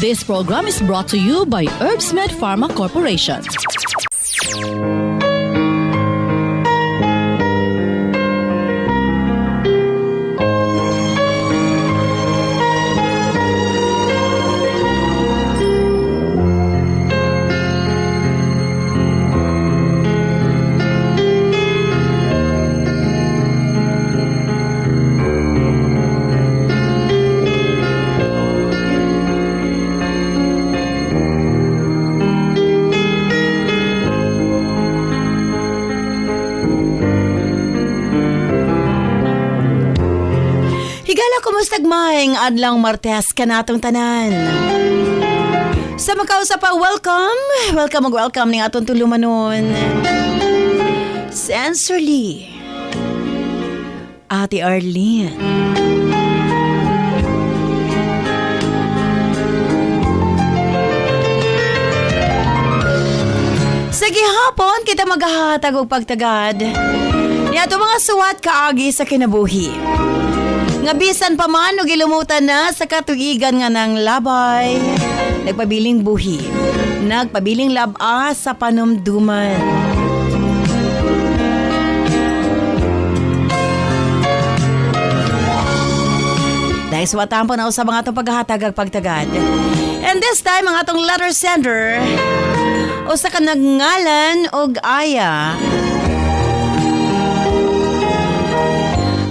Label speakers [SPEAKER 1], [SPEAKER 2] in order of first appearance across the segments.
[SPEAKER 1] This program is brought to you by Herbsmed Pharma Corporation.
[SPEAKER 2] Kumusta adlang Martes kanatong tanan. Sa makausap pa, welcome ning atong tulumanon. Sensorly, Ate Arlene. Sa gihapon kita maghahatag og pagtagad niadto mga suwat kaagi sa kinabuhi. Nga bisan pa man o gilumutan na sa katuigan nga ng labay. Nagpabiling buhi. Nagpabiling laba sa panumduman. Dahil suwatan po na sa mga itong paghahatag pagtagad. And this time, ang atong letter sender o sa kanagngalan og Aya.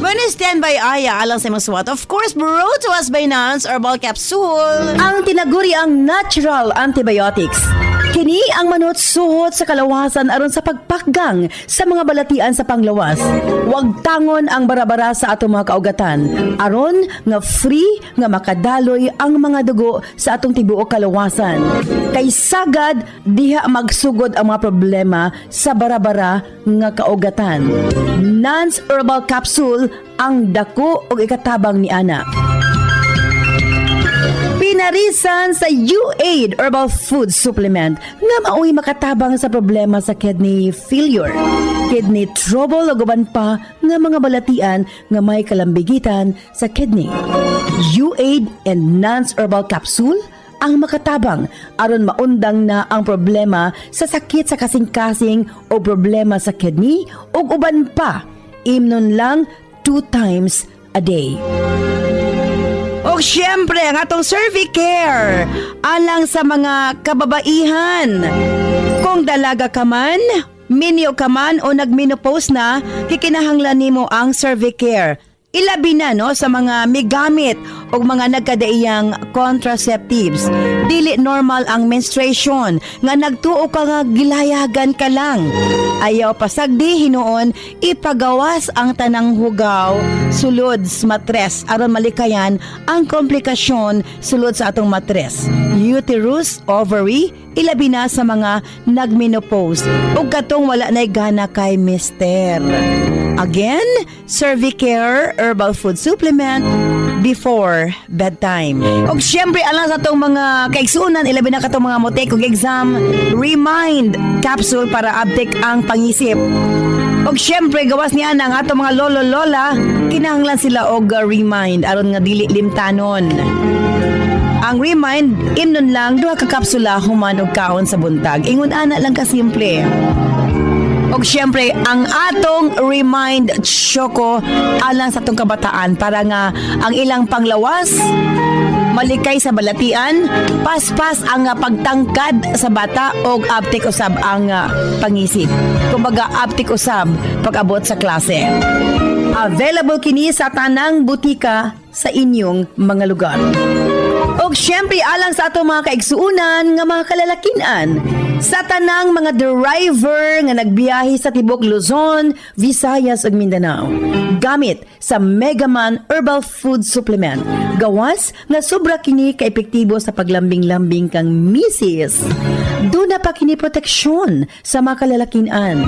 [SPEAKER 2] When you stand by Aya, alang sa mga suwat, of course, brought to us by Nance Herbal Capsule.
[SPEAKER 3] Ang tinaguri ang natural antibiotics. Kini ang manot suhot sa kalawasan aron sa pagpakgang sa mga balatian sa panglawas. Huwag tangon ang barabara sa atong mga kaugatan. Aron nga free nga makadaloy ang mga dugo sa atong tibuok kalawasan. Kay sagad diha magsugod ang mga problema sa barabara nga kaugatan. Nance Herbal Capsule ang dako og ikatabang ni ana. Pinarisan sa U-Aid Herbal Food Supplement nga maoy makatabang sa problema sa kidney failure, kidney trouble o guban pa nga mga balatian nga may kalambigitan sa kidney. U-Aid and Nance Herbal Capsule ang makatabang aron maundang na ang problema sa sakit sa kasing-kasing o problema sa kidney o uban pa. Imnon lang 2 times a day.
[SPEAKER 2] O syempre, ang atong Cervicare alang sa mga kababaihan. Kung dalaga ka man, minyo ka man o nagmenopause na, kikinahanglan nimo ang Cervicare. Ilabi na no sa mga migamit o mga nagkadaiyang contraceptives. Dili normal ang menstruation nga nagtuo ka nga gilayagan ka lang. Ayaw pasagdi hinuon ipagawas ang tanang hugaw sulod sa matres aron malikayan ang komplikasyon sulod sa atong matres. Uterus, ovary, ilabi na sa mga nagmenopause ug katong wala nay gana kay mister. Again, Cervicare Herbal Food Supplement before bedtime. Og syempre alang sa itong mga kaigsunan, ilabi na katong mga motek og exam, Remind Capsule para update ang pangisip. Og syempre gawas niya ang atong mga lolo-lola, kinahanglan sila og Remind aron nga dili limtanon. Ang Remind, imnon lang 2 ka kapsula human og kaon sa buntag. Ingon ana lang ka simple. Og syempre, ang atong Remind Choco alang sa atong kabataan para nga ang ilang panglawas malikay sa balatian, paspas ang pagtangkad sa bata og aptik usab ang pangisip. Kumbaga aptik usab pag-abot sa klase. Available kini sa tanang butika sa inyong mga lugar. Og syempre alang sa atong mga kaigsuunan nga mga kalalakinan, sa tanang mga driver nga nagbiyahe sa tibok Luzon, Visayas ug Mindanao. Gamit sa Megaman Herbal Food Supplement. Gawas nga sobra kini ka-epektibo sa paglambing-lambing kang misis. Duna pa kini proteksyon sa mga kalalakinan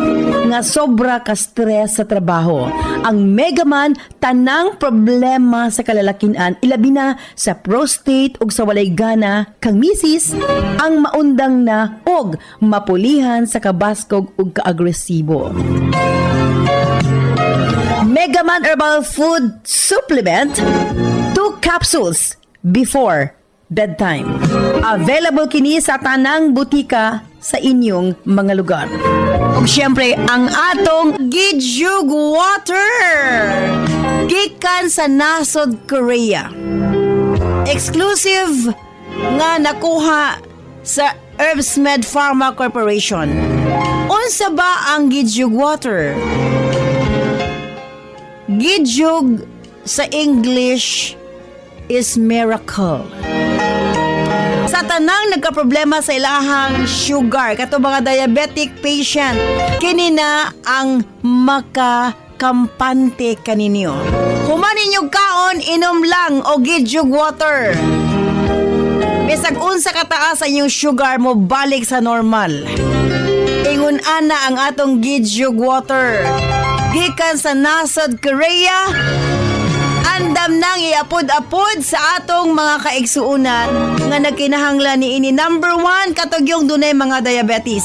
[SPEAKER 2] nga sobra ka stress sa trabaho. Ang Megaman tanang problema sa kalalakinan ilabi na sa prostate ug sa walay gana kang misis ang maundang na og mapulihan sa kabaskog ug kaagresibo. Megaman Herbal Food Supplement 2 capsules before
[SPEAKER 3] bedtime. Available kini sa tanang butika sa inyong mga lugar.
[SPEAKER 2] Ug syempre, ang atong Gijuk Water gikan sa nasod Korea. Exclusive nga nakuha sa Herbsmed Pharma Corporation. Unsa ba ang Gijuk Water? Gijuk sa English is miracle. Sa tanang nagkaproblema sa ilahang sugar, kato mga diabetic patient, kini na ang makakampante kaninyo. Human inyong kaon, inom lang o Gijuk Water. Bisag unsa kataas sa inyong sugar mo, balik sa normal. Ingon ana ang atong Gijuk Water. Gikan sa nasod Korea, andam nang iapod-apod sa atong mga kaigsuunan nga nagkinahanglan ni ini. Number 1, katong yung dunay mga diabetes.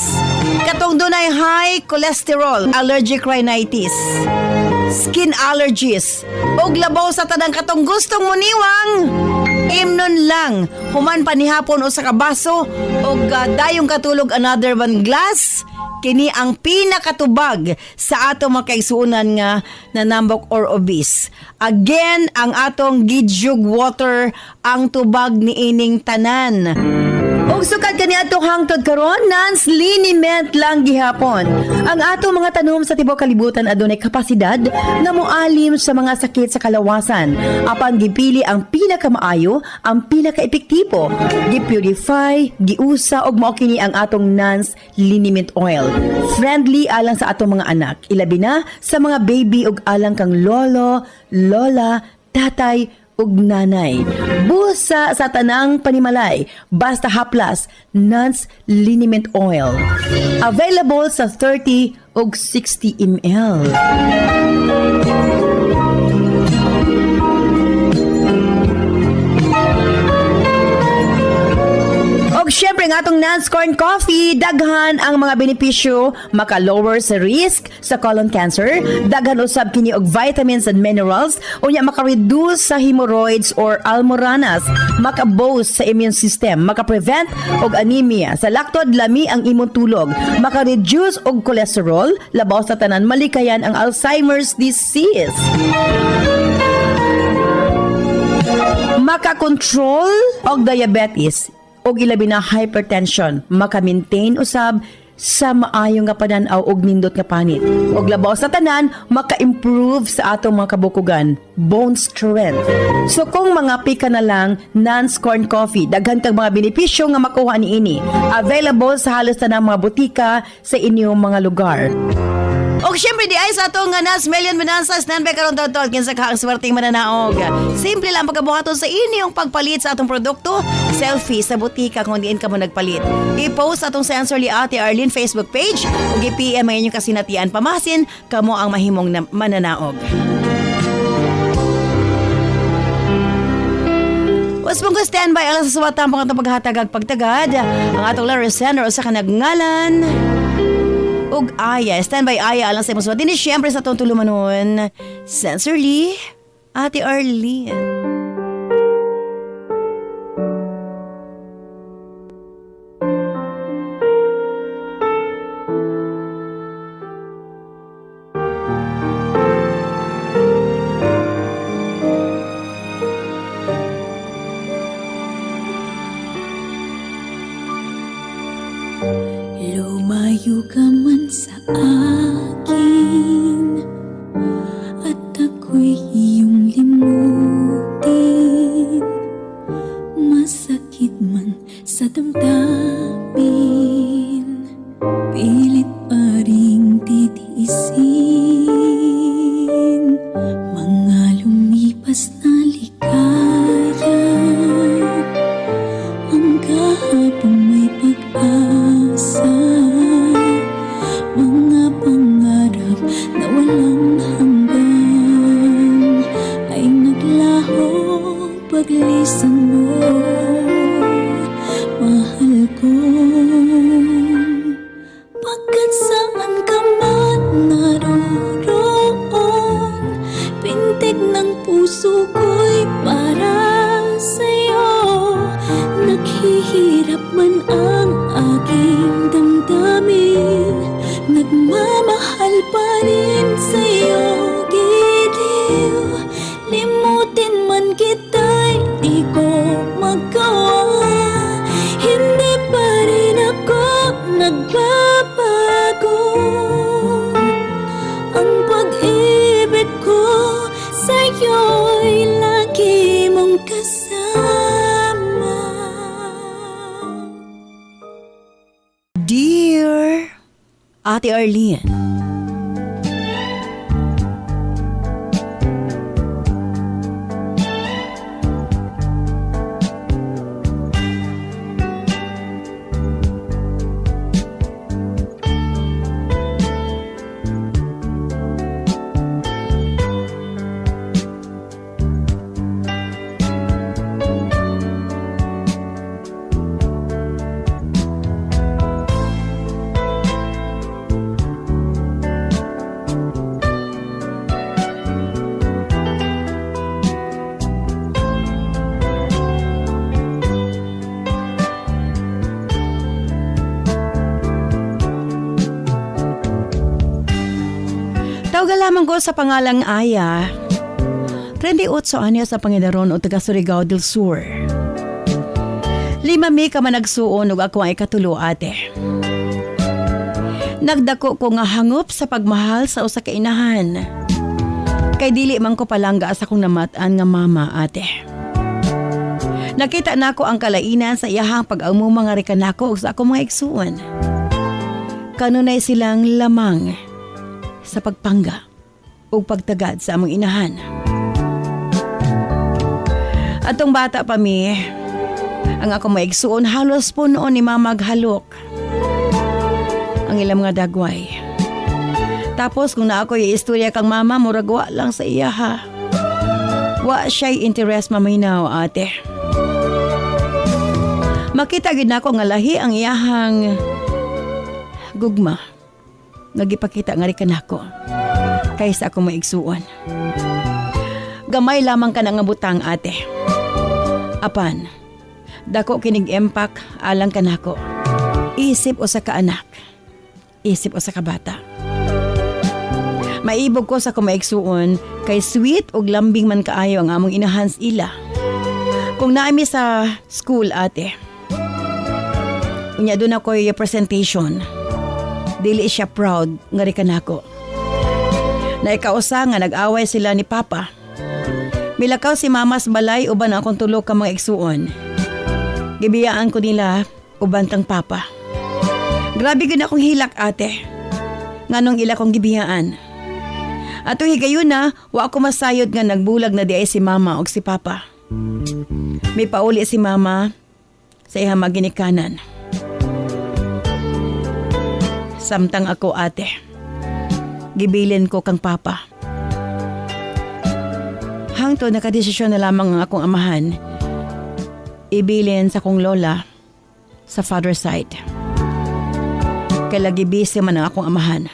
[SPEAKER 2] Katong dunay high cholesterol, allergic rhinitis, skin allergies, ug labaw sa tanang katong gustong muniwang. Imnon lang, human panihapon o sa kabaso, ug dayong katulog another 1 glass. Kini ang pinakatubag sa atong mga kaigsuunan nga nanambok or obese. Again, ang atong Gijuk Water ang tubag ni ining tanan.
[SPEAKER 3] Ug sukad kani atong hangtod karon, liniment lang gihapon. Ang atong mga tanom sa tibuok kalibutan adunay kapasidad nga moalim sa mga sakit sa kalawasan. Apan gipili ang pinakamaayo, ang pinakaepektibo. Gipurify, giusa og mao kini ang atong liniment oil. Friendly alang sa atong mga anak, ilabi na sa mga baby ug alang kang lolo, lola, tatay ug nanay. Busa sa tanang panimalay, basta haplas, Nance Liniment Oil. Available sa 30 ug 60 ml. Og syempre nga atong Nance Corn Coffee, daghan ang mga benepisyo, maka-lower sa risk sa colon cancer, daghan usab kini og vitamins and minerals, unya maka-reduce sa hemorrhoids or almoranas, maka-boost sa immune system, maka-prevent og anemia, sa laktod lami ang imong tulog, maka-reduce og cholesterol, labaw sa tanan malikayan ang Alzheimer's disease. Maka-control og diabetes og ilabi na hypertension, maka-maintain usab sa maayo nga panan-aw og nindot nga panit. Og labaw sa tanan, maka-improve sa atong mga kabukugan, bone strength. So kung mga pika na lang, Nance Corn Coffee, daghan kang mga benepisyo nga makuha niini. Available sa halos tanang mga butika sa inyong mga lugar.
[SPEAKER 2] Og syempre di ay sa atong nga Nas Million Finanzas standby karon taon kinsa ka ang swerteng mananaog. Simple lang pagkabuhaton sa inyong pagpalit sa atong produkto, selfie sa butika kung diin ka mo nagpalit. I-post atong Sensorly Ate Arlene Facebook page ug i-PM ang inyong kasinatian pamasin kamo ang mahimong mananaog. Was mong standby alang sa suwatang pang atong paghatagag pagtagad ang atong Larry Sender o sa kanagngalan ug Aya, standby Aya alang sa imong suwat. Dini syempre sa atong tulumanon, Sensorly Ate Arlene.
[SPEAKER 4] Lumayo ka man sa akin at ako'y iyong limutin. Masakit man sa damdamin, pilit pa ring titiisin. Mga lumipas na ligaya, ang kahapong may pag-asa. Mga pangarap na walang hanggan ay naglaho paglisan mo. Mahal ko man ang aking damdamin, nagmamahal pa rin sa'yo, giliw. Limutin man kita'y di ko magawa, hindi pa rin ako nagbabago. Ang pag-ibig ko sa'yo'y lagi mong kasama.
[SPEAKER 2] Dear Ate Arlene, tawag lamang ko sa pangalang Aya. 38 anyos sa Panginoon o taga Surigao del Sur. 5 mi ka man nagsuon ug ako ang ikatulo, ate. Nagdako ko nga hangop sa pagmahal sa usa ka inahan. Kay dili man ko palangga sa akong namatan nga mama, ate. Nakita nako ang kalainan sa iyahang pag-amuma nga rika nako ug sa akong mga igsuon. Kanunay silang lamang sa pagpangga o pagtagad sa among inahan. Atong bata pa mi, ang ako maigsuon halos puno ni mamaghalok ang ilang mga dagway. Tapos kung na ako i-istorya kang mama, murag wa lang sa iya ha. Wa siya'y interest maminaw, ate. Makita gid nako nga lahi ang iyahang gugma. Nagipakita nga rin kanako kaysa ako maigsuon. Gamay lamang ka na nga butang, ate. Apan, dako kinig empak alang kanako. Isip o sa kaanak, isip o sa kabata. Maibog ko sa kumaigsuon kay sweet o lambing man kaayo ang among inahans ila. Kung naami sa school, ate, unya doon ako yung presentation. Dili siya proud nga rin kanako. Naikausa nga nag-away sila ni Papa. Milakaw si Mama sa balay uban akong tulog ka mga igsuon. Gibiyaan ko nila uban tang Papa. Grabe gid akong hilak, ate. Nganong ila kong gibiyaan. Ato higayon na, wa ako masayod nga nagbulag na di ay si Mama o si Papa. May pauli si Mama sa ihang maginikanan. Samtang ako, ate, gibilin ko kang Papa. Hangtod nakadesisyon na lamang ang akong amahan. Ibilin sa kong lola sa father side. Kay lagi busy man ang akong amahan.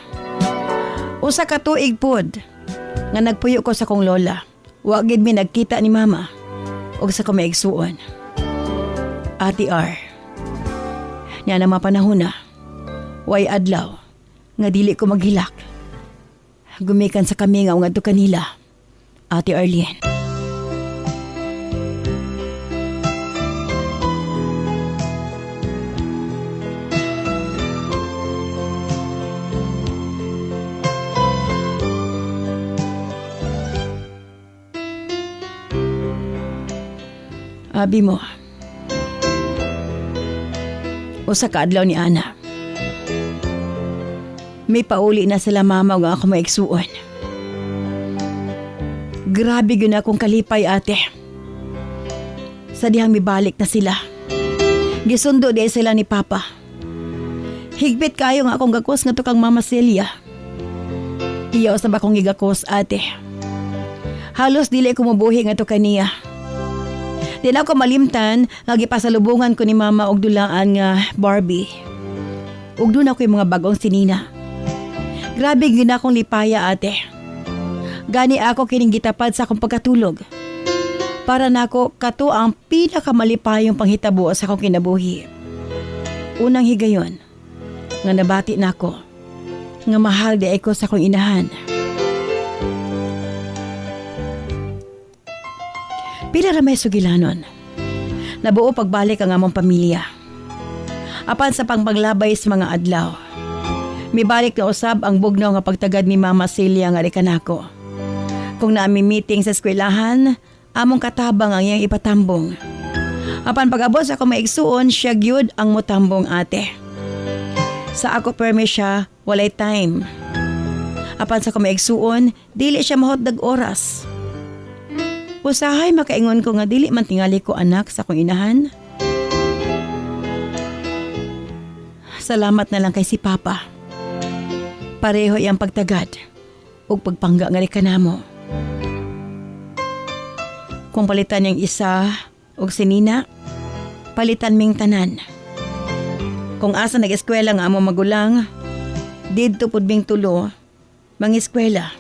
[SPEAKER 2] Usa ka tuig pod nga nagpuyo ko sa kong lola. Wa gid mi nagkita ni Mama og sa kumaigsuon. Ate R, niya na mapanahon na. Way adlaw nga dili ko maghilak. Gumikan sa kami nga ngadto kanila, Ate Arlene. Abi mo, usa ka adlaw ni Ana. May pauli na sila mama nga ako maigsuon. Grabe yun akong kalipay, ate. Sa dihang mibalik na sila. Gisundo di sila ni Papa. Higpit kayo nga akong gakos nga to kang Mama Celia. Iyaw sa bakong igakos, ate. Halos dili ko mabuhi nga to kaniya. Di na ako malimtan nga gipasalubungan ko ni Mama og dulaan nga Barbie. Ug doon ako yung mga bagong sinina. Grabe gina akong lipaya, ate. Gani ako kining gitapad sa akong pagkatulog. Para nako kato ang pinakamalipayong panghitabo sa akong kinabuhi. unang higayon nga nabati nako nga mahal di ako sa akong inahan. Pila ra may sugilanon. Nabuo pagbalik ang among pamilya. Apan sa pangpaglabay sa mga adlaw, mibalik na usab ang bugnaw nga pagtagad ni Mama Celia nga rikanako. Kung naami meeting sa eskwelahan, among katabang ang iyang ipatambong. Apan pag-abot sa akong maigsuon, siya gyud ang motambong ate. Sa ako permi siya, walay time. Apan sa akong maigsuon, dili siya mahotdag oras. Usahay makaingon ko nga dili man tingali ko anak sa akong inahan. Salamat na lang kay si Papa. Pareho iyang pagtagad ug pagpangga nga kanamo. Kung palitan niyang isa ug si Nina, palitan ming tanan. Kung asa nag-eskwela nga among magulang, didto pud ming tulo mang-eskwela.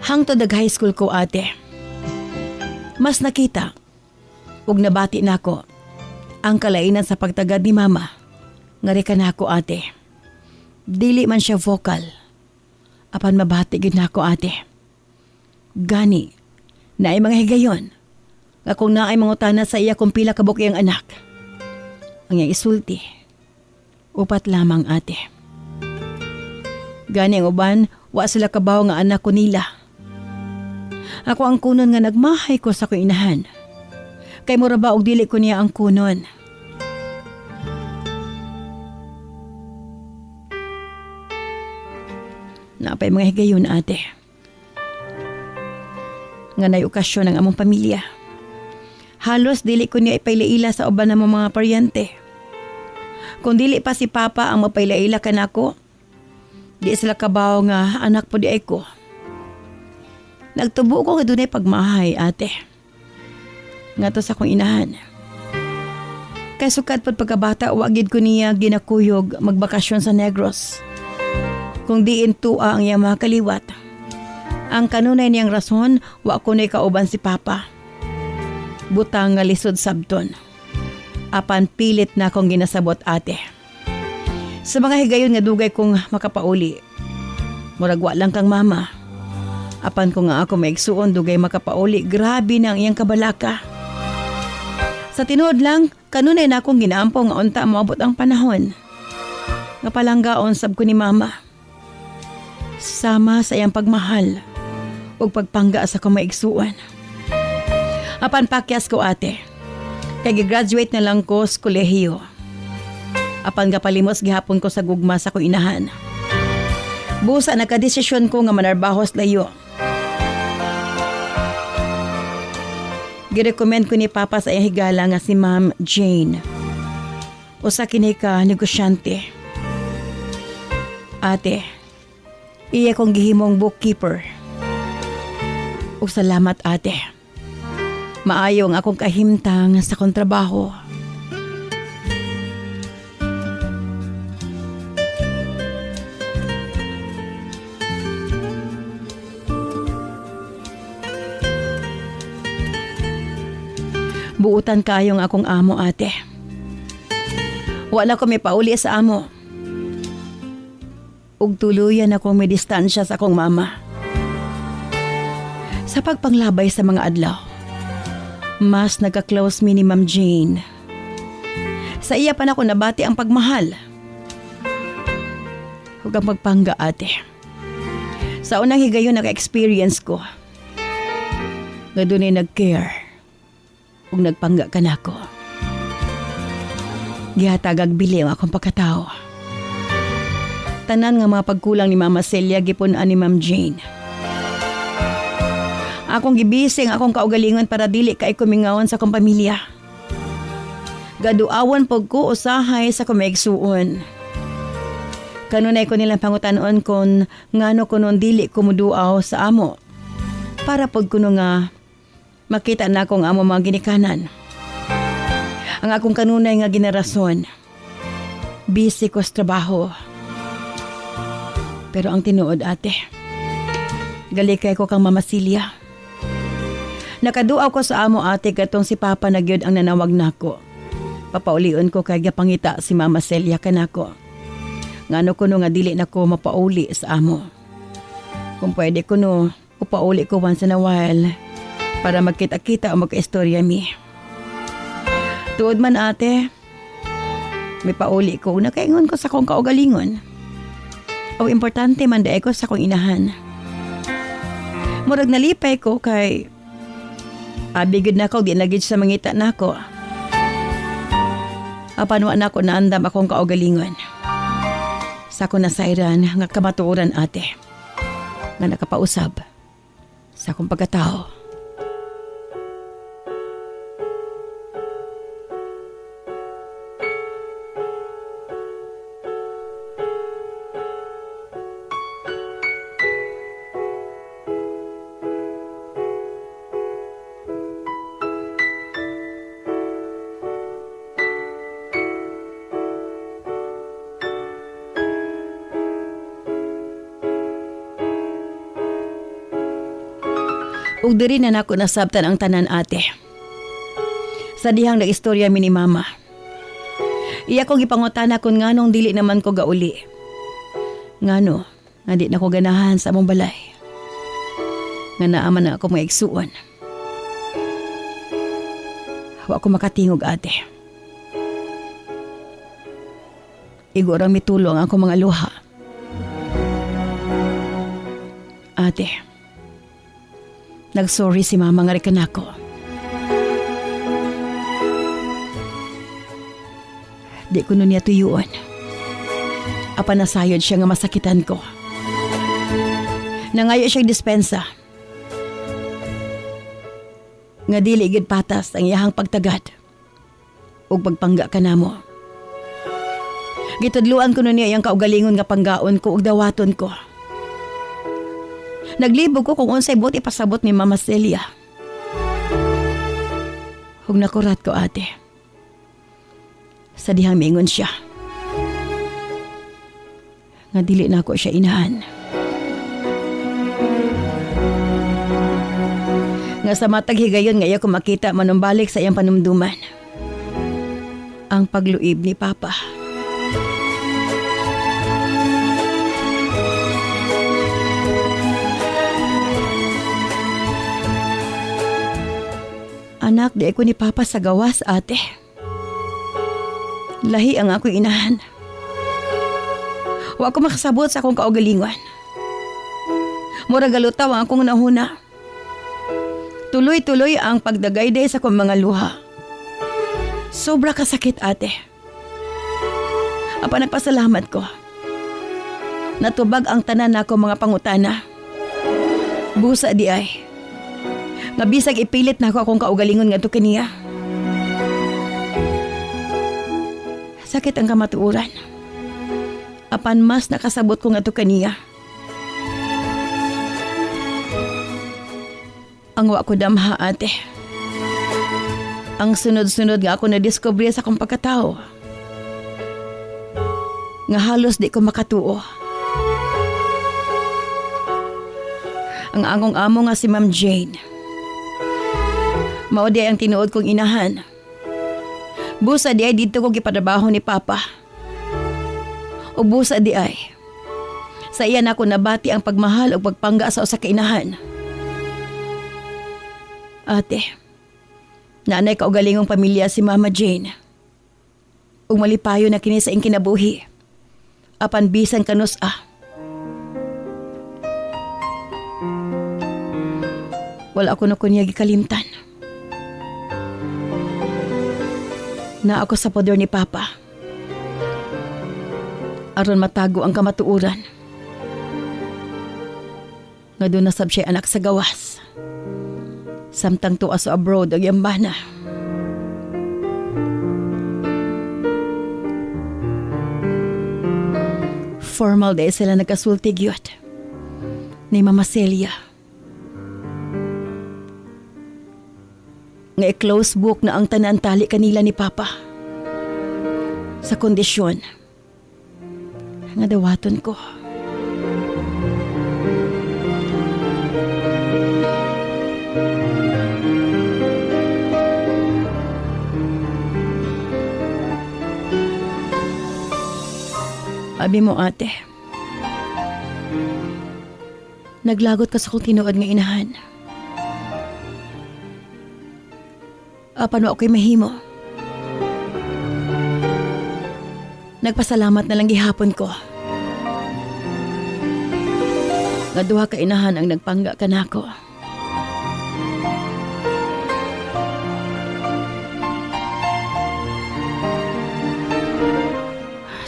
[SPEAKER 2] Hangtod nag-high school ko ate. Mas nakita ug nabati nako ang kalainan sa pagtagad ni Mama. Nga nako ate. Dili man siya vocal. Apan mabati gid nako ate. Gani, naay mga higayon. Nga kung naay mangutana sa iya kung pila ka buki ang anak. Ang iyang isulti, upat lamang ate. Gani ang uban, wa sila kabaw nga anak ko nila. Ako ang kunon nga nagmahay ko sa kuinahan. Kay mura ba og dili ko niya ang kunon. Napay mga higayon ate. Nga nay okasyon ng among pamilya. Halos dili ko niya ipailaila sa uban ng mga paryente. Kung dili pa si Papa ang mapailaila kanako, di sila kabaw nga anak po di ay ko. Nagtubo ko nga dunay pagmahay ate. Nga to sa kong inahan. Kay sukat pod pagkabata wagid ko niya ginakuyog magbakasyon sa Negros. Kung diin tua ang iyang mga kaliwat. Ang kanunay niyang rason wa ko na kauban si Papa. Butang nga lisod sabton. Apan pilit na akong ginasabot ate. Sa mga higayon nga dugay kong makapauli. Murag wa lang kang mama. Apan ko nga ako maigsuon dugay makapauli, grabe na ang iyang kabalaka. Sa tinuod lang, kanunay na akong ginaampaw nga unta moabot ang panahon. Nga palanggaon sab ko ni Mama. Sama sa iyang pagmahal ug pagpangga sa akong maigsuon. Apan pakyas ko ate, kay gigraduate na lang ko sa kolehiyo. Apan gapalimos gihapon ko sa gugma sa akong inahan. Busa nakadesisyon ko nga manarbahos layo. Girecommend ko ni Papa sa iyang higala nga si Ma'am Jane. Usa kini ka negosyante. Ate, iya kong gihimong bookkeeper. Ug salamat ate. Maayo ang akong kahimtang sa kontrabaho. Buutan kayong akong amo ate. Wala ko may pauli sa amo. Ug tuluyan akong may distansya sa akong mama. Sa pagpanglabay sa mga adlaw, mas nagka-close mi ni Ma'am Jane. Sa iya pa na ako nabati ang pagmahal. Huwag ang pagpangga ate. Sa unang higayon naka-experience ko. Nga doon ay nag-care. Kung nagpangga ka na ako. Gihatagag bili ang akong pagkatao. Tanan nga mga pagkulang ni Mama Celia gipunan ni Ma'am Jane. Akong gibising akong kaugalingon para dili kay kumingawon sa akong pamilya. Gaduawan pag ko usahay sa kumaigsuon. Kanunay ko nilang pangutanon kon ngano kunon dili kumuduaw sa amo. Para pag kuno nga makita na akong amo mga ginikanan. Ang akong kanunay nga generason. Busy ko sa trabaho. Pero ang tinuod ate, galikay ko kang Mama Celia. Nakaduaw ko sa amo ate katong si Papa na gyud ang nanawag nako. Papaulion ko kay gapangita si Mama Celia kanako. Ngano kuno nga dili na ko mapauli sa amo. Kung pwede kuno, upauli ko once in a while para magkita-kita o magka-istorya mi. Tuod man ate, may pauli ko na kaingon ko sa kong kaugalingon. O importante man dae ko sa kong inahan. Murag nalipay ko kay abigid na ko, di nagid sa mangita na ko. Apan wa na ko naandam akong kaugalingon. Sa ko nasayran nga kamatuoran ate. Nga nakapausab sa akong pagkatao. Ug diri na nako nasabtan ang tanan ate. Sa dihang nagistorya mi ni mama. Iya ko gipangutana kung nganong dili naman ko gauli. Ngano, nga di na ko ganahan sa among balay. Nga naaman na ako mga igsuon. Wa ko makatingog ate. Igorang mitulong ako mga luha. Ate, nagsorry si mama nga rikan ako. Di ko nun niya tuyuon. Apa nasayod siya nga masakitan ko. Nangayo siyang dispensa. Nga dili gid patas ang iyahang pagtagad. Ug pagpangga ka namo. Gitudluan ko nun niya iyang kaugalingon nga panggaon ko ug dawaton ko. Naglibog ko kung unsay buti pasabot ni Mama Celia. Hug nakurat ko ate. Sa dihang mingon siya. Nga dili na ako siya inahan. Nga sa matag higayon nga iya ko makita manumbalik sa iyang panumduman. Ang pagluib ni Papa. Anak, di ako ni Papa sa gawas, ate. Lahi ang ako inahan. Wa ko makasabot sa akong kaugalingon. Mura galutaw ang akong nahuna. Tuloy-tuloy ang pagdagayday sa akong mga luha. Sobra kasakit, ate. Apa nagpasalamat ko. Natubag ang tanan nako mga pangutana. Busa di ay. Nga bisag ipilit na ako akong kaugalingon nga to kaniya. Sakit ang kamatuuran. Apan mas nakasabot ko nga to kaniya. Ang wa ko damha ate. Ang sunod-sunod nga ako na-discover sa akong pagkatao. Nga halos di ko makatuo. Ang angong amo nga si Ma'am Jane. Mao di ang tinuod kong inahan. Busa di ay dito ko gipatrabaho ni Papa. O busa di ay. Sa iyan ako nabati ang pagmahal o pagpangga sa usa ka inahan. Ate, nanay kaugalingong pamilya si Mama Jane. Ug malipayo na kini sa ing kinabuhi. Apan bisan kanus wala ako na kunya gikalimtan. Na ako sa poder ni Papa. Aron matago ang kamatuuran. Nga doon nasab siya anak sa gawas. Samtang tuwa sa abroad ang yambana. Formal day sila nagkasultig yun. Ni Mama Celia. Nga i-close book na ang tanan tali kanila ni Papa. Sa kondisyon nga dawaton ko. Abi mo, ate. Naglagot ka sa kong tinuod nga inahan. Apan wa ako'y mahimo. Nagpasalamat na lang gihapon ko. Nga duha ka inahan ang nagpangga ka nako.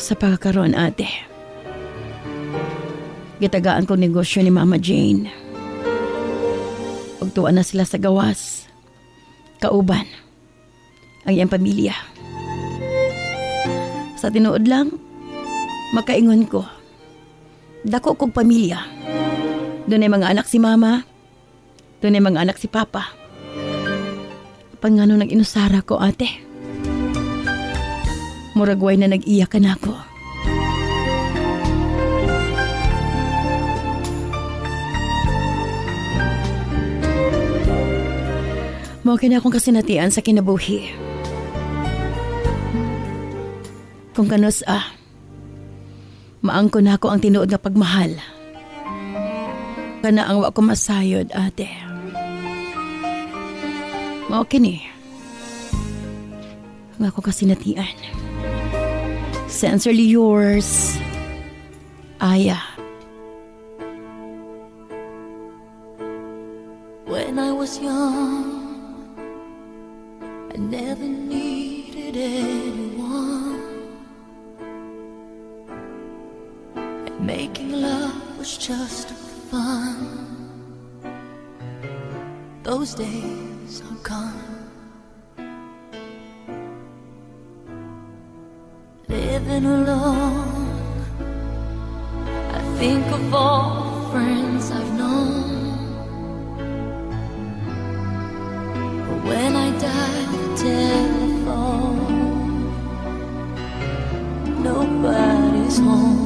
[SPEAKER 2] Sa pagkakaroon, ate, gitagaan ko negosyo ni Mama Jane. Ugtuan na sila sa gawas. Kauban ang iyang pamilya. Sa tinuod lang, makaingon ko. Dako kong pamilya. Doon ay mga anak si Mama. Doon ay mga anak si Papa. Pangano nag-inusara ko, ate. Muragway na nag-iyakan ako. Maukin na akong kasinatian sa kinabuhi. Kung kanus maangko na ako ang tinuod nga pagmahal. Kana ang wa ko masayod, ate. Maukin ang ako kasinatian. Sincerely yours, Aya.
[SPEAKER 4] When I was young, I never needed anyone. And making love was just fun. Those days are gone. Living alone, I think of all the friends I've known. But when I dial the telephone, nobody's home.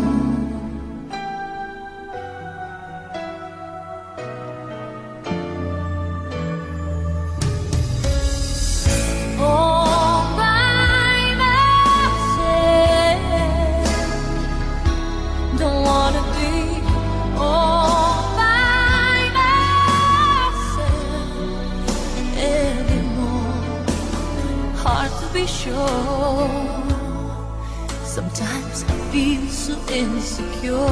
[SPEAKER 4] Sometimes I feel so insecure,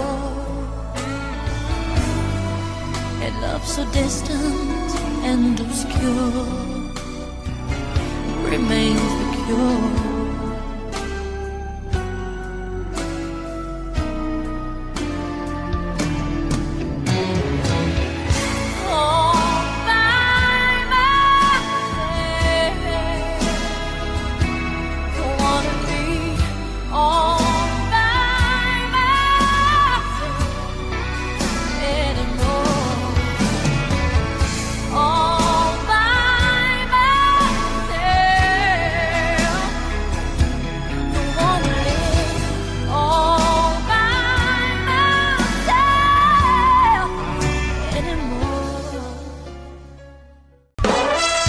[SPEAKER 4] and love so distant and obscure remains the cure.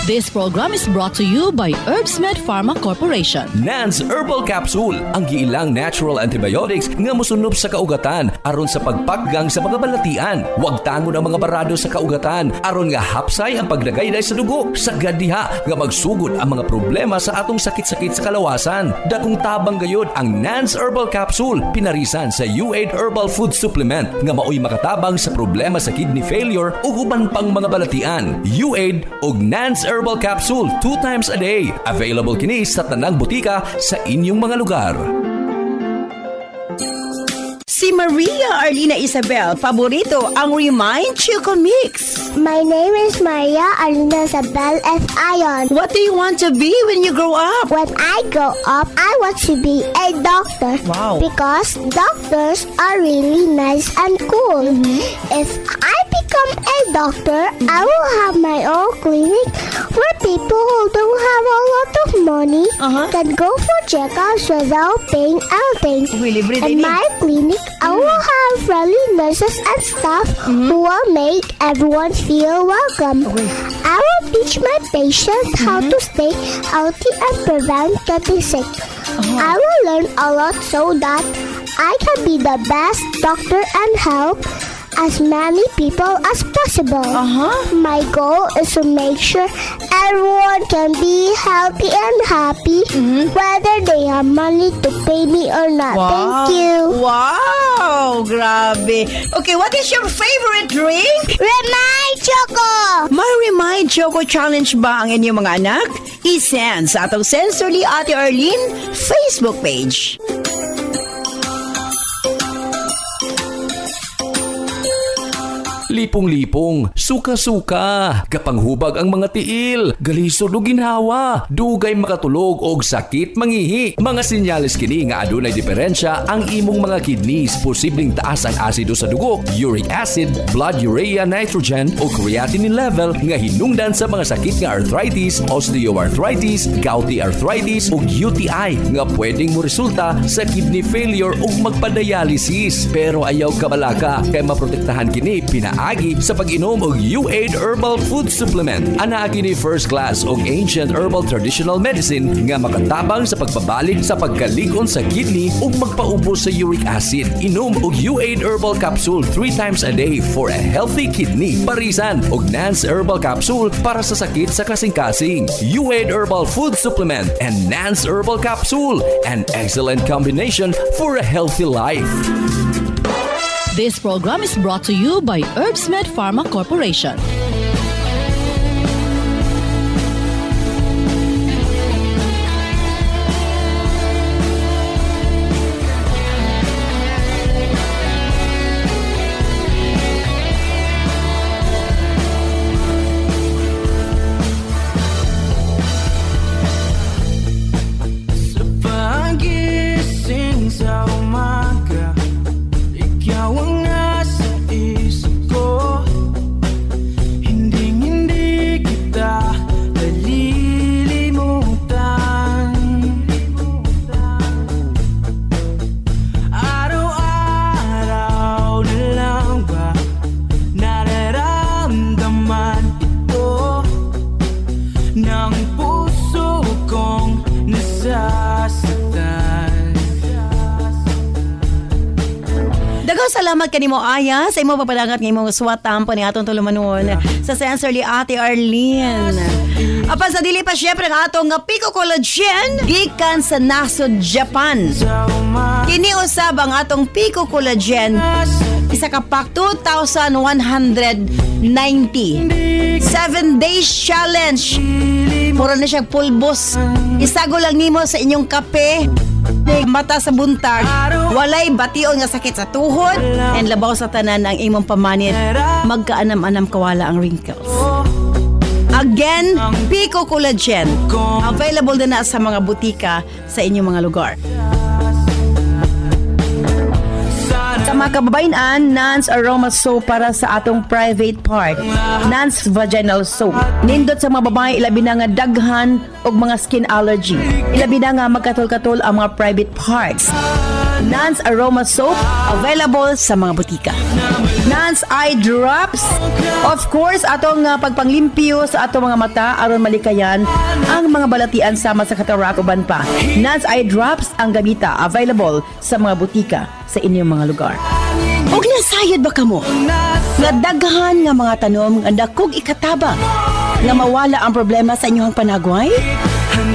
[SPEAKER 1] This program is brought to you by Herbsmed Pharma Corporation.
[SPEAKER 5] Nance Herbal Capsule, ang giilang natural antibiotics nga mosunod sa kaugatan aron sa pagpaggang sa mga balatian. Huwag tangon ang mga barado sa kaugatan aron nga hapsay ang pagdagayday sa dugo. Sagad diha nga magsugod ang mga problema sa atong sakit-sakit sa kalawasan. Dakong tabang gayud ang Nance Herbal Capsule, pinarisan sa U8 Herbal Food Supplement nga maoy makatabang sa problema sa kidney failure ug uban pang mga balatian. U8 ug Nance Herbal Capsule 2 times a day. Available kini sa tanang butika sa inyong mga lugar.
[SPEAKER 2] Si Maria Arlina Isabel, paborito ang Remind Choco Mix.
[SPEAKER 6] My name is Maria Alina Isabel F. Ion.
[SPEAKER 2] What do you want to be when you grow up?
[SPEAKER 6] When I grow up, I want to be a doctor.
[SPEAKER 2] Wow.
[SPEAKER 6] Because doctors are really nice and cool. If I become a doctor, I will have my own clinic where people who don't have a lot of money can go for checkups without paying anything.
[SPEAKER 2] Libre
[SPEAKER 6] In
[SPEAKER 2] din
[SPEAKER 6] my clinic, I will have friendly nurses and staff who will make everyone feel welcome. I will teach my patients how to stay healthy and prevent getting sick. I will learn a lot so that I can be the best doctor and help as many people as possible. My goal is to make sure everyone can be healthy and happy, whether they have money to pay me or not. Thank you.
[SPEAKER 2] Wow! Grabe. Okay, what is your favorite drink?
[SPEAKER 6] Remind Choco!
[SPEAKER 2] May Remind Choco Challenge ba ang inyong mga anak? I-send sa atong Sensorly Ate Arlene Facebook page.
[SPEAKER 5] Lipong-lipong, suka-suka, kapanghubag ang mga tiil, galisod o ginhawa, dugay makatulog og sakit mangihi. Mga senyales kini nga adunay diferensya ang imong mga kidneys, posibleng taas ang asido sa dugo, uric acid, blood urea nitrogen o creatinine level nga hinungdan sa mga sakit nga arthritis, osteoarthritis, gouty arthritis ug UTI nga pwedeng mo resulta sa kidney failure ug magpa-dialysis. Pero ayaw kabalaka kay maprotektahan kini pinaagi sa pag-inom og U8 Herbal Food Supplement. Ana kini first class og ancient herbal traditional medicine nga makatabang sa pagbabalik sa pagkalig-on sa kidney ug magpaubos sa uric acid. Inom og U8 Herbal Capsule 3 times a day for a healthy kidney. Parisan og Nance Herbal Capsule para sa sakit sa kasing-kasing. U8 Herbal Food Supplement and Nance Herbal Capsule, an excellent combination for a healthy life.
[SPEAKER 1] This program is brought to you by Herbsmed Pharma Corporation.
[SPEAKER 7] Pagising sa umaga, ikaw ang nasa isip ko. Hindi kita nalilimutan. Araw-araw na lang ba nararamdaman ito ng puso kong nasasaktan?
[SPEAKER 2] Daghang salamat kanimo Aya sa imo papadangat nga imong suwatam pa ni atong tulumanon sa Sensorly Ate Arlene. Apan sa dili pa syempre ang atong nga Pico Collagen gikan sa nasod Japan. Kini usab ang atong Pico Collagen isa ka pack 2,190. 7 days challenge. Puro na siya pulbos. Isago lang nimo sa inyong kape. Mata sa buntag, walay bation nga sakit sa tuhod, and labaw sa tanan ang imong pamanit, magkaanam-anam kawala ang wrinkles. Again, Pico Collagen, available din na sa mga butika sa inyong mga lugar. Sa mga kababayan, Nance Aroma Soap para sa atong private part. Nance Vaginal Soap. Nindot sa mga babae, ilabi na nga daghan o mga skin allergy. Ilabi na nga magkatol-katol ang mga private parts. Nance Aroma Soap, available sa mga butika. Nance Eye Drops. Of course, atong pagpanglimpyo sa atong mga mata aron malikayan ang mga balatian sama sa katarak uban pa. Nance Eye Drops ang gamita, available sa mga butika sa inyong mga lugar. Og nasayod ba kamo? Nga daghan nga mga tanom nga dakog ikatabang nga mawala ang problema sa inyong panagway?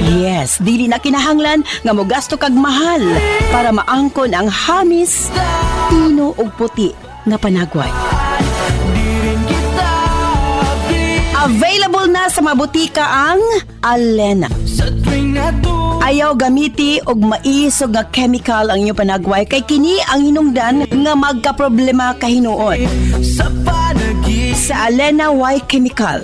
[SPEAKER 2] Yes, dili na kinahanglan nga mogasto kag mahal para maangkon ang hamis, tino ug puti nga panagway. Available na sa mga butika ang Alena. Ayaw gamiti og maisog nga chemical ang inyong panagway kay kini ang hinungdan nga magka-problema kahinuon. Sa Alena Y Chemical,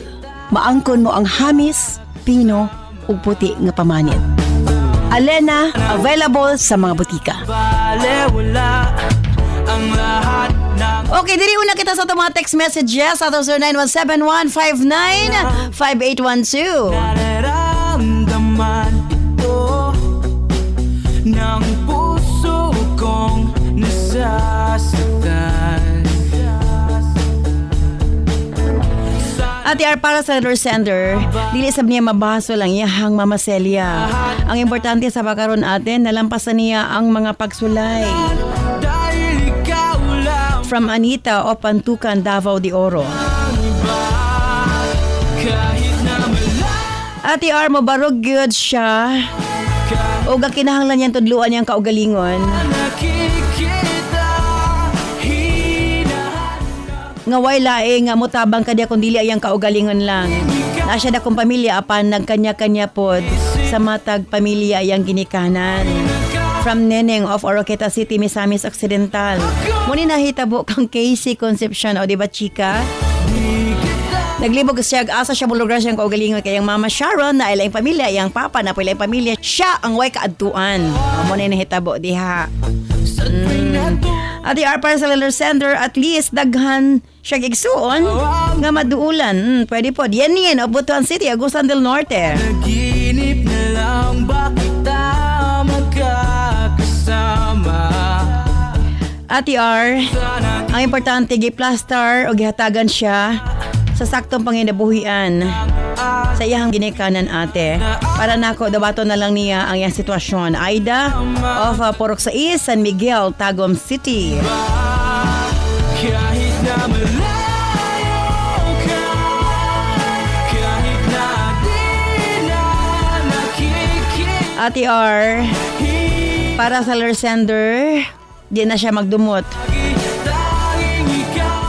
[SPEAKER 2] maangkon mo ang hamis, pino ug puti nga pamanit. Alena, available sa mga butika. Okay, diri una kita sa itong mga text messages sa 0917-159-5812.
[SPEAKER 7] Nararamdaman ito ng puso kong nasasaktan.
[SPEAKER 2] Ate R, para sa sender, dili sab niya mabaso lang iyahang Mama Celia. Ang importante sa pagkaroon atin, nalampasan niya ang mga pagsulay. from Anita o Pantukan, Davao de Oro.
[SPEAKER 7] Kahit na malayo
[SPEAKER 2] Ate R, mabarog good siya. O kinahanglan niyang tudluan niyang kaugalingon.
[SPEAKER 7] nakikita,
[SPEAKER 2] Nga way lae nga mutabang kadya kung dili ayang kaugalingon lang. Na siya dakong pamilya apan nagkanya-kanya pod sa matag pamilya ayang ginikanan. From Neneng of Oroqueta City, Misamis Occidental. Muni nahitabo kang Casey Concepcion, o diba chika? Naglibog siya, asa siya bulugar siyang kaugalingon kayang Mama Sharon na ilang pamilya, iyang papa na ilang pamilya, siya ang way kaadtuan. Muni nahitabo diha. Ati R para sa letter sender, at least daghan siya igsuon nga maduulan. Pwede po. Yan o Butuan City, Agusan del Norte.
[SPEAKER 7] naginip na lang ba kita magkakasama?
[SPEAKER 2] Ati R, ang importante gi-plaster o gihatagan siya sa saktong panginabuhian sa iyang ginikanan ate. Para nako dabato na lang niya ang iyang sitwasyon. Aida of Porok Sais, San Miguel, Tagum City.
[SPEAKER 7] Kahit na malayo ka, kahit na di na nakikita,
[SPEAKER 2] Ati R, para sa sender, di na siya magdumot
[SPEAKER 7] tanging ikaw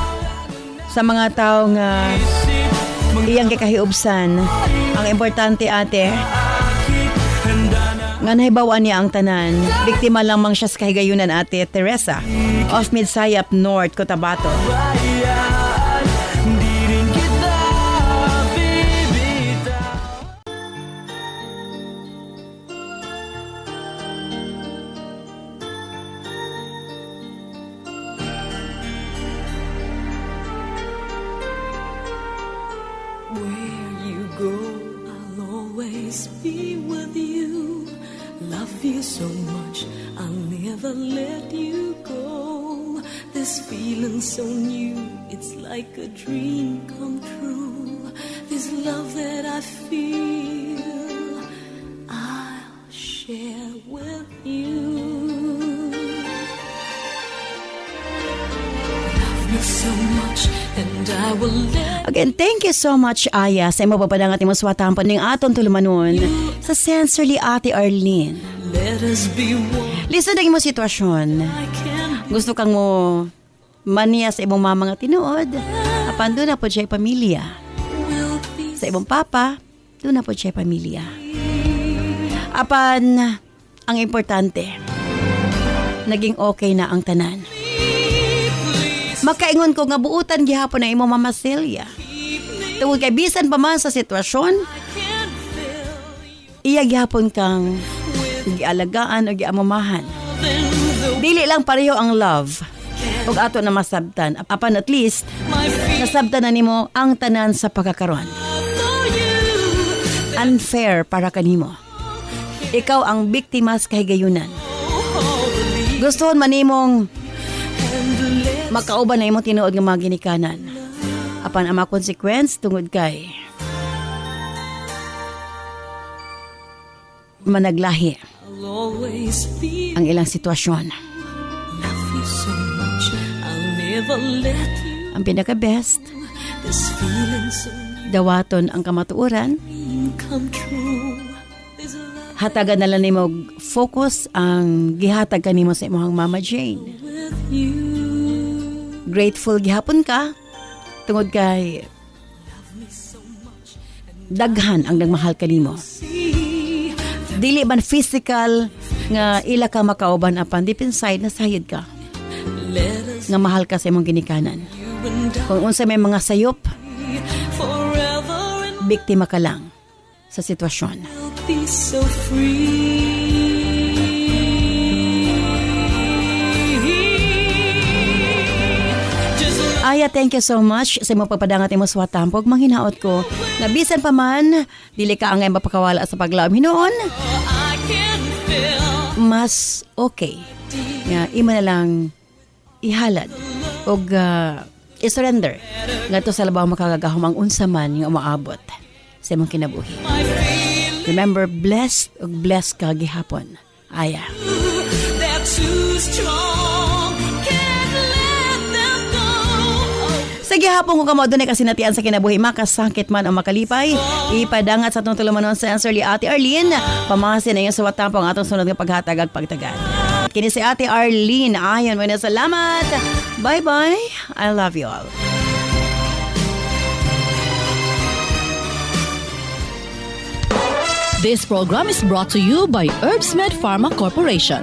[SPEAKER 2] sa mga tao nga iyang kikahiubsan. Ang importante ate, nga nahibawan niya ang tanan. Biktima lamang siya sa kahigayunan ate Teresa of Midsayap North, Cotabato.
[SPEAKER 7] bayan, di rin kita bibitaw.
[SPEAKER 4] Where you go, I'll always be with you. Love you so much, I'll never let you go. This feeling so new, it's like a dream come true. This love that I feel, I'll share with you. Love me so much, and I will let
[SPEAKER 2] Again, thank you so much, Aya, sa imo papadang at imo swatampon ning aton tulumanon sa Sensorly Ate Arlene.
[SPEAKER 4] let us be one.
[SPEAKER 2] Listen na imo sitwasyon.
[SPEAKER 4] I can
[SPEAKER 2] Gusto kang mo maniya sa imong mama nga tinuod. Apan doon na po siya pamilya.
[SPEAKER 4] will be
[SPEAKER 2] Sa imong papa, doon na po siya pamilya. Apan, ang importante, naging okay na ang tanan. Makaingon ko nga buutan gihapon ang imong mama Celia. Tungod kay bisan pa man sa sitwasyon, iya gihapon kang gialagaan o giamamahan. Dili lang pareho ang love ug ato na masabtan. Apan at least, nasabtan na nimo ang tanan sa pagkakaroon. Unfair para kanimo. Ikaw ang biktima sa kahigayunan. Gustoon man nimong makauban na imong tinuod nga mga ginikanan. Apan ang mga consequence tungod kay managlahi
[SPEAKER 4] I'll always be
[SPEAKER 2] ang ilang sitwasyon.
[SPEAKER 4] love you so much. I'll never let you.
[SPEAKER 2] Ang pinaka-best,
[SPEAKER 4] This feeling so new
[SPEAKER 2] dawaton ang kamatuoran,
[SPEAKER 4] come true. This love
[SPEAKER 2] hatagan na lang nimo focus ang gihatag kanimo sa imong Mama Jane.
[SPEAKER 4] with you.
[SPEAKER 2] Grateful gihapon ka tungod kay daghan ang nagmahal kanimo.
[SPEAKER 4] See,
[SPEAKER 2] Dili man physical nga ila ka makauban apan deep inside nasayod ka
[SPEAKER 4] let us
[SPEAKER 2] nga mahal ka sa imong ginikanan.
[SPEAKER 4] you and
[SPEAKER 2] Kung unsa may mga sayop,
[SPEAKER 4] I forever and
[SPEAKER 2] biktima ka lang sa sitwasyon.
[SPEAKER 4] will be so free. Just
[SPEAKER 2] Aya, thank you so much sa imong pagpadangat imong swatampog. Manghinaot ko na bisan pa man dili ka angay mapakawala sa paglaom hinuon,
[SPEAKER 4] I can feel
[SPEAKER 2] mas okay nga imo na lang ihalad og i-surrender ngadto sa labaw makagagahom ang unsa man nga umaabot sa imong kinabuhi.
[SPEAKER 4] my feeling
[SPEAKER 2] Remember, blessed og blessed ka gihapon. Aya.
[SPEAKER 4] they're too strong. Can't let them
[SPEAKER 2] Sige hapon ko kamo doon kasi natian sa kinabuhi makasakit man o makalipay. Ipadangat sa itong tulumanon sa answer li Ate Arlene. Pamasin na yung sa watapang atong sunod ng paghatag at pagtagad. Kini si Ate Arlene. Ayan mo na salamat. Bye-bye. I love you all.
[SPEAKER 1] This program is brought to you by Herbsmed Pharma Corporation.